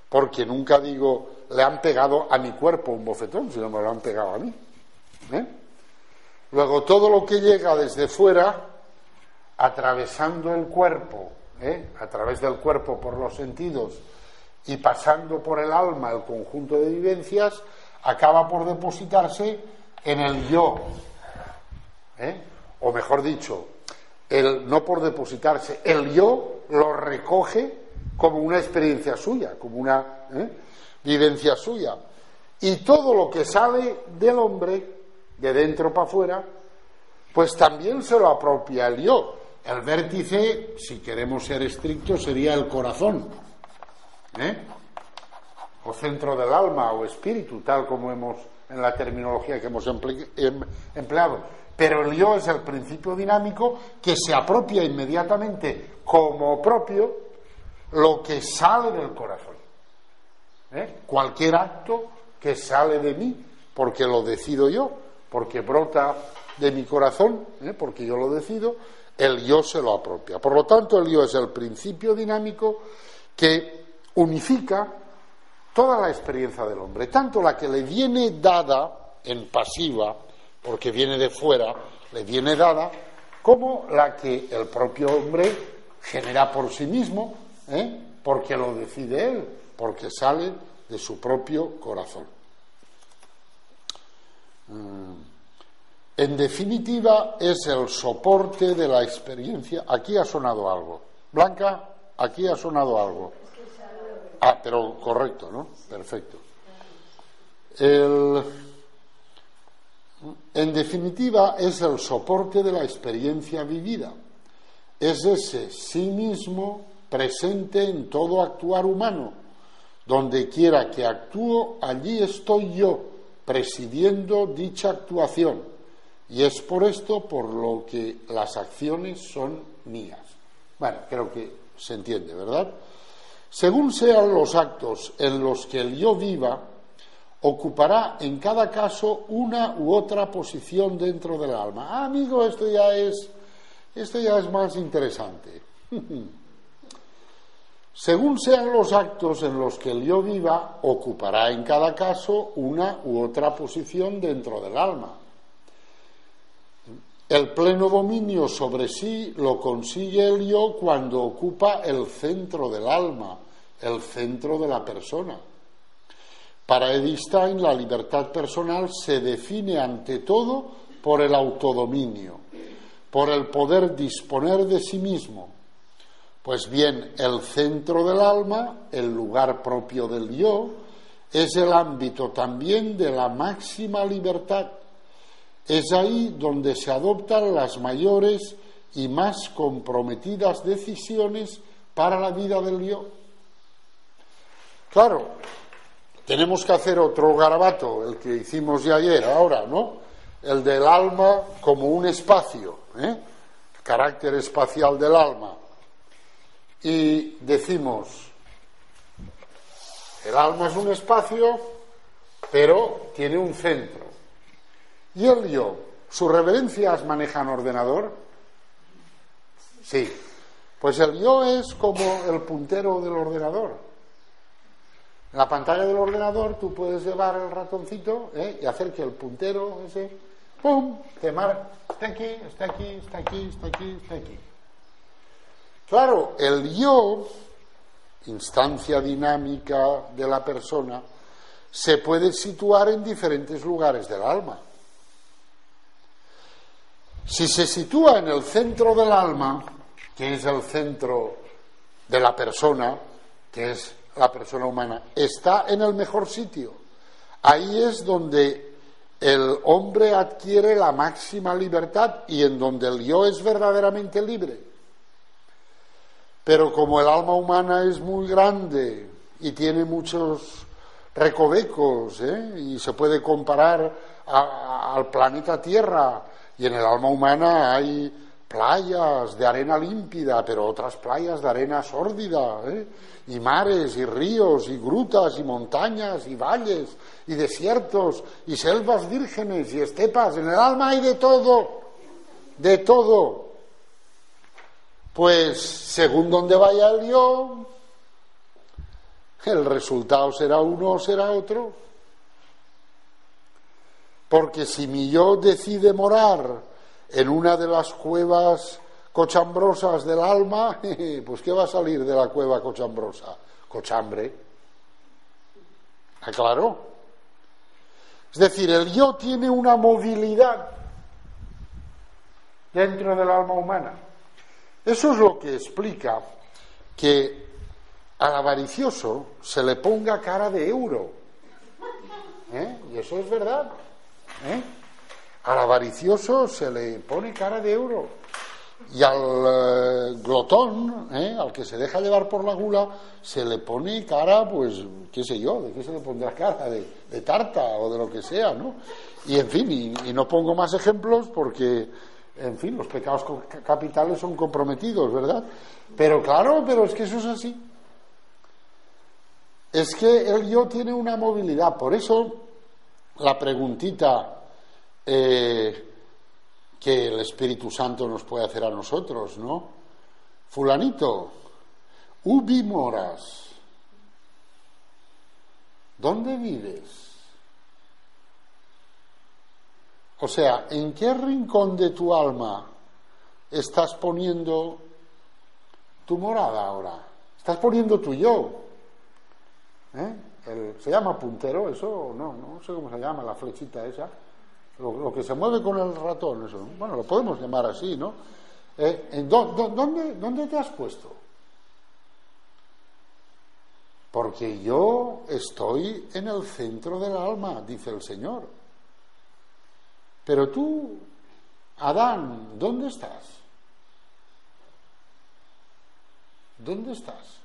porque nunca digo le han pegado a mi cuerpo un bofetón, sino me lo han pegado a mí. Luego todo lo que llega desde fuera, atravesando el cuerpo, a través del cuerpo por los sentidos y pasando por el alma, el conjunto de vivencias, acaba por depositarse en el yo, o mejor dicho, no por depositarse, el yo lo recoge como una experiencia suya, como una vivencia suya, y todo lo que sale del hombre de dentro para afuera, pues también se lo apropia el yo. El vértice, si queremos ser estrictos, sería el corazón, o centro del alma, o espíritu, tal como hemos, en la terminología que hemos empleado. Pero el yo es el principio dinámico que se apropia inmediatamente como propio lo que sale del corazón. Cualquier acto que sale de mí, porque lo decido yo, porque brota de mi corazón, porque yo lo decido, el yo se lo apropia. Por lo tanto, el yo es el principio dinámico que unifica toda la experiencia del hombre, tanto la que le viene dada en pasiva, porque viene de fuera, le viene dada, como la que el propio hombre genera por sí mismo, porque lo decide él, porque sale de su propio corazón. En definitiva, es el soporte de la experiencia. Aquí ha sonado algo. Blanca, aquí ha sonado algo. Ah, pero correcto, ¿no? Perfecto. En definitiva, es el soporte de la experiencia vivida. Es ese sí mismo presente en todo actuar humano. Donde quiera que actúo, allí estoy yo, presidiendo dicha actuación. Y es por esto por lo que las acciones son mías. Bueno, creo que se entiende, ¿verdad? Según sean los actos en los que el yo viva, ocupará en cada caso una u otra posición dentro del alma. Ah, amigo, esto ya es más interesante. Según sean los actos en los que el yo viva, ocupará en cada caso una u otra posición dentro del alma. El pleno dominio sobre sí lo consigue el yo cuando ocupa el centro del alma, el centro de la persona. Para Edith Stein, la libertad personal se define ante todo por el autodominio, por el poder disponer de sí mismo. Pues bien, el centro del alma, el lugar propio del yo, es el ámbito también de la máxima libertad. Es ahí donde se adoptan las mayores y más comprometidas decisiones para la vida del yo. Claro, tenemos que hacer otro garabato, el que hicimos ya ayer, ahora, ¿no? El del alma como un espacio, el carácter espacial del alma. Y decimos, el alma es un espacio, pero tiene un centro. ¿Y el yo? ¿Sus reverencias manejan ordenador? Sí. Pues el yo es como el puntero del ordenador. En la pantalla del ordenador tú puedes llevar el ratoncito y hacer que el puntero ese, ¡pum!, te marca, está aquí, está aquí, está aquí, está aquí, está aquí. Claro, el yo, instancia dinámica de la persona, se puede situar en diferentes lugares del alma. Si se sitúa en el centro del alma, que es el centro de la persona, que es la persona humana, está en el mejor sitio. Ahí es donde el hombre adquiere la máxima libertad y en donde el yo es verdaderamente libre. Pero como el alma humana es muy grande y tiene muchos recovecos, y se puede comparar al planeta Tierra, y en el alma humana hay playas de arena límpida, pero otras playas de arena sórdida, y mares, y ríos, y grutas, y montañas, y valles, y desiertos, y selvas vírgenes, y estepas. En el alma hay de todo, de todo. Pues según donde vaya el yo, el resultado será uno o será otro. Porque si mi yo decide morar en una de las cuevas cochambrosas del alma, pues ¿qué va a salir de la cueva cochambrosa? Cochambre. ¿Claro? Es decir, el yo tiene una movilidad dentro del alma humana. Eso es lo que explica que al avaricioso se le ponga cara de euro. Y eso es verdad. Al avaricioso se le pone cara de euro. Y al glotón, al que se deja llevar por la gula, se le pone cara, pues, qué sé yo, ¿de qué se le pondrá cara? De tarta o de lo que sea, ¿no? Y en fin, y no pongo más ejemplos porque, en fin, los pecados capitales son comprometidos, ¿verdad? Pero claro, pero es que eso es así. Es que el yo tiene una movilidad. Por eso la preguntita que el Espíritu Santo nos puede hacer a nosotros, ¿no? Fulanito, ubi moras? ¿Dónde vives? O sea, ¿en qué rincón de tu alma estás poniendo tu morada ahora? Estás poniendo tu yo. ¿Se llama puntero eso? No sé cómo se llama la flechita esa. Lo que se mueve con el ratón, eso. Bueno, lo podemos llamar así, ¿no? ¿Dónde te has puesto? Porque yo estoy en el centro del alma, dice el Señor. Pero tú, Adán, ¿dónde estás? ¿Dónde estás?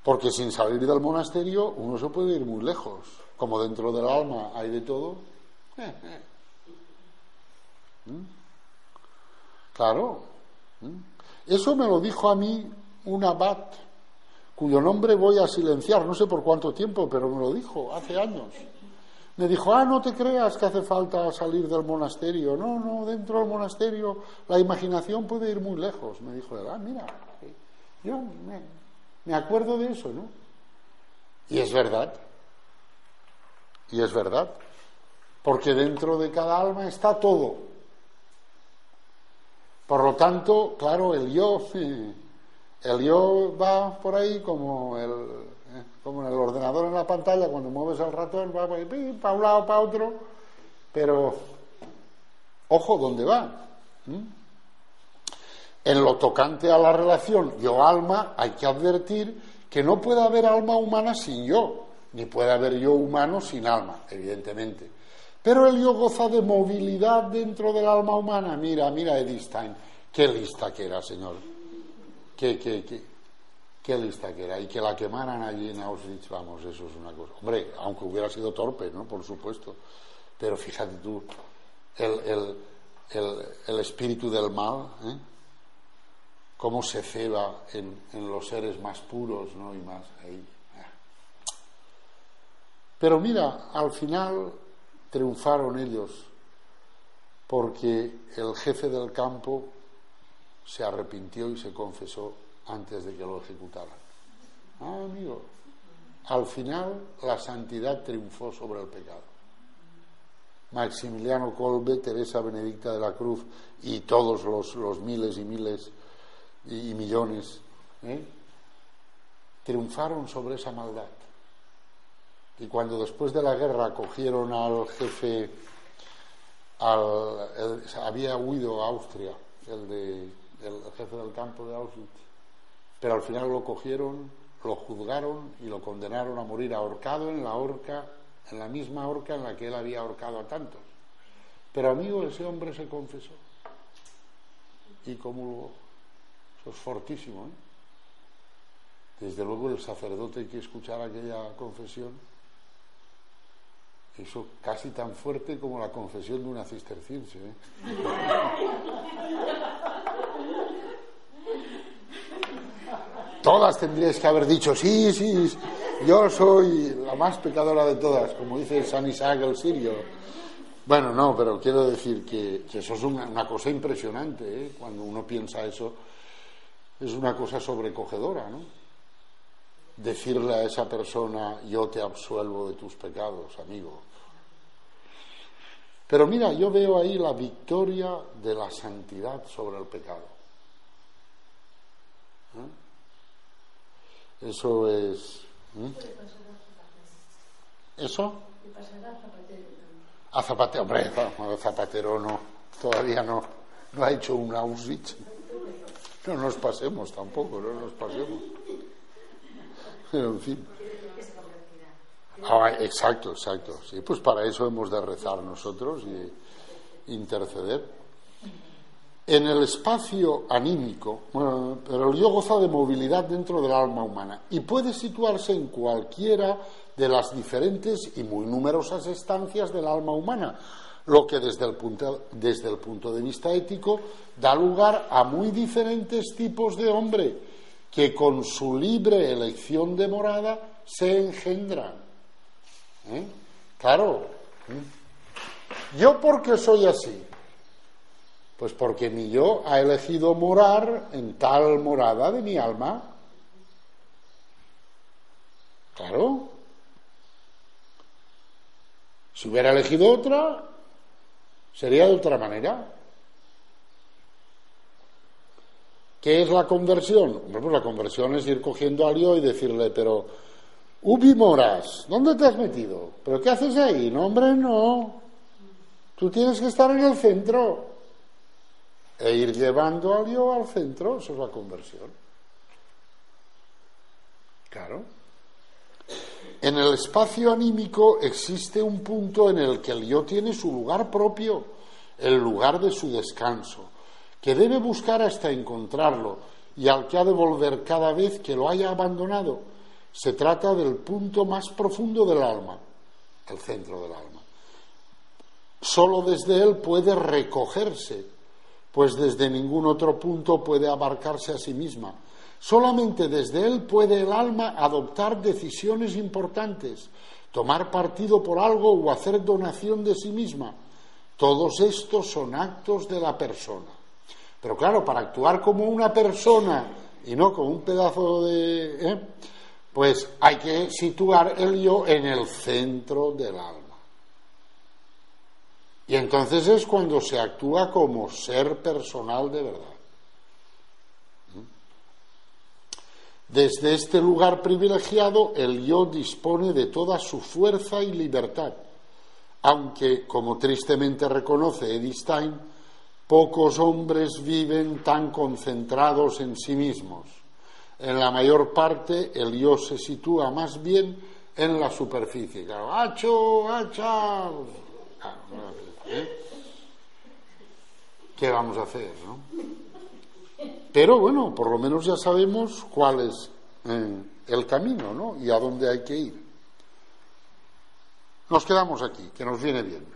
Porque sin salir del monasterio uno se puede ir muy lejos. Como dentro del alma hay de todo. Claro. Eso me lo dijo a mí un abad, cuyo nombre voy a silenciar, no sé por cuánto tiempo, pero me lo dijo hace años. Me dijo, no te creas que hace falta salir del monasterio. No, dentro del monasterio la imaginación puede ir muy lejos. Me dijo, mira, yo me acuerdo de eso, ¿no? Y es verdad. Y es verdad. Porque dentro de cada alma está todo. Por lo tanto, claro, el yo va por ahí como en el ordenador en la pantalla, cuando mueves el ratón, va para un lado, para otro, pero ojo dónde va. En lo tocante a la relación yo-alma, hay que advertir que no puede haber alma humana sin yo, ni puede haber yo humano sin alma, evidentemente. Pero el yo goza de movilidad dentro del alma humana. Mira Edith Stein, qué lista que era, señor. Qué lista que era. Y que la quemaran allí en Auschwitz, vamos, eso es una cosa. Hombre, aunque hubiera sido torpe, ¿no? Por supuesto. Pero fíjate tú, el espíritu del mal, cómo se ceba en los seres más puros, ¿no? Y más ahí. Pero mira, al final triunfaron ellos, porque el jefe del campo se arrepintió y se confesó antes de que lo ejecutaran. Amigo, al final la santidad triunfó sobre el pecado. Maximiliano Kolbe, Teresa Benedicta de la Cruz y todos los miles y miles y millones triunfaron sobre esa maldad. Y cuando después de la guerra cogieron al jefe, había huido a Austria, el jefe del campo de Auschwitz, pero al final lo cogieron, lo juzgaron y lo condenaron a morir ahorcado en la misma horca en la que él había ahorcado a tantos. Pero amigo, ese hombre se confesó y comulgó. Eso es fortísimo, Desde luego el sacerdote que escuchara aquella confesión, eso casi tan fuerte como la confesión de una cisterciense, Todas tendríais que haber dicho, sí, yo soy la más pecadora de todas, como dice San Isaac el Sirio. Bueno, no, pero quiero decir que eso es una cosa impresionante, Cuando uno piensa eso, es una cosa sobrecogedora, ¿no? Decirle a esa persona, yo te absuelvo de tus pecados, amigo. Pero mira, yo veo ahí la victoria de la santidad sobre el pecado. Eso es... ¿Eso? A Zapatero, hombre, Zapatero no, todavía no ha hecho un Auschwitz. No nos pasemos tampoco, no nos pasemos. Pero en fin. Exacto. Sí, pues para eso hemos de rezar nosotros y interceder. En el espacio anímico, pero el yo goza de movilidad dentro del alma humana y puede situarse en cualquiera de las diferentes y muy numerosas estancias del alma humana, lo que desde el punto de vista ético da lugar a muy diferentes tipos de hombre que con su libre elección de morada se engendran. Claro, ¿yo por qué soy así? Pues porque mi yo ha elegido morar en tal morada de mi alma. Claro. Si hubiera elegido otra, sería de otra manera. ¿Qué es la conversión? Pues la conversión es ir cogiendo al yo y decirle, pero, ubi moras, ¿dónde te has metido? ¿Pero qué haces ahí? No, hombre, no. Tú tienes que estar en el centro. E ir llevando al yo al centro, eso es la conversión. Claro. En el espacio anímico existe un punto en el que el yo tiene su lugar propio, el lugar de su descanso, que debe buscar hasta encontrarlo y al que ha de volver cada vez que lo haya abandonado. Se trata del punto más profundo del alma, el centro del alma. Solo desde él puede recogerse, pues desde ningún otro punto puede abarcarse a sí misma. Solamente desde él puede el alma adoptar decisiones importantes, tomar partido por algo o hacer donación de sí misma. Todos estos son actos de la persona. Pero claro, para actuar como una persona y no como un pedazo de... pues hay que situar el yo en el centro del alma. Y entonces es cuando se actúa como ser personal de verdad. Desde este lugar privilegiado, el yo dispone de toda su fuerza y libertad, aunque, como tristemente reconoce Edith Stein, pocos hombres viven tan concentrados en sí mismos. En la mayor parte, el yo se sitúa más bien en la superficie. Claro, ¡hacha! ¿Qué vamos a hacer, no? Pero bueno, por lo menos ya sabemos cuál es el camino, ¿no? Y a dónde hay que ir. Nos quedamos aquí, que nos viene bien,